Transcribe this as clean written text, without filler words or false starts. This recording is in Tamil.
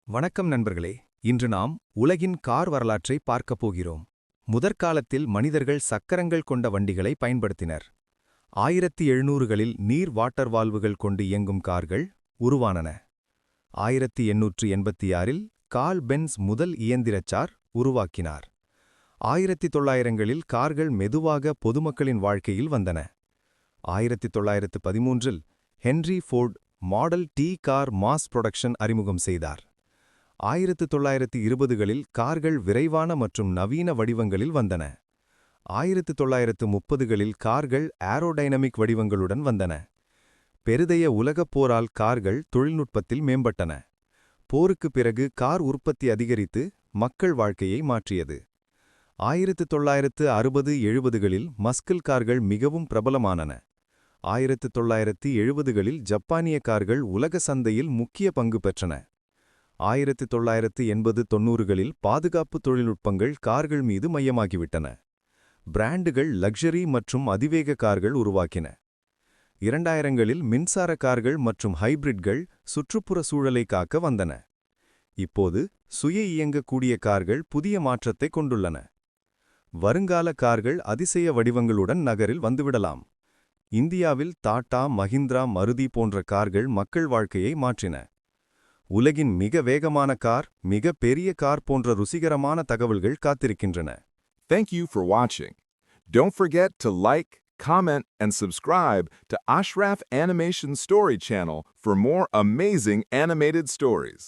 வணக்கம் நண்பர்களே. இன்று நாம் உலகின் கார் வரலாற்றை பார்க்கப் போகிறோம். முதற்காலத்தில் மனிதர்கள் சக்கரங்கள் கொண்ட வண்டிகளை பயன்படுத்தினர். 1700களில் நீர் வாட்டர் வால்வுகள் கொண்டு இயங்கும் கார்கள் உருவானன. 1886இல் கார்ல் பென்ஸ் முதல் இயந்திரச்சார் உருவாக்கினார். 1900களில் கார்கள் மெதுவாக பொதுமக்களின் வாழ்க்கையில் வந்தன. 1913இல் Henry Ford model T car mass production அறிமுகம் செய்தார். 1920களில் கார்கள் விரைவான மற்றும் நவீன வடிவங்களில் வந்தன. 1930களில் கார்கள் ஏரோடைனமிக் வடிவங்களுடன் வந்தன. பெருதைய உலகப் போரால் கார்கள் தொழில்நுட்பத்தில் மேம்பட்டன. போருக்குப் பிறகு கார் உற்பத்தி அதிகரித்து மக்கள் வாழ்க்கையை மாற்றியது. 1960-70களில் மஸ்கில் கார்கள் மிகவும் பிரபலமானன. 1970களில் ஜப்பானிய கார்கள் உலக சந்தையில் முக்கிய பங்கு பெற்றன. 1980-90களில் பாதுகாப்பு தொழில்நுட்பங்கள் கார்கள் மீது மையமாகிவிட்டன. பிராண்டுகள் லக்ஸரி மற்றும் அதிவேக கார்கள் உருவாக்கின. 2000களில் மின்சார கார்கள் மற்றும் ஹைபிரிட்கள் சுற்றுப்புற சூழலை காக்க வந்தன. இப்போது சுய இயங்கக்கூடிய கார்கள் புதிய மாற்றத்தை கொண்டுள்ளன. வருங்கால கார்கள் அதிசய வடிவங்களுடன் நகரில் வந்துவிடலாம். இந்தியாவில் டாடா, மஹிந்திரா, மருதி போன்ற கார்கள் மக்கள் வாழ்க்கையை மாற்றின. உலகின் மிக வேகமான கார், மிக பெரிய கார் போன்ற ருசிகரமான தகவல்கள் காத்திருக்கின்றன. Thank you for watching. Don't forget to like, comment, and subscribe to Ashraf Animation Story channel for more amazing animated stories.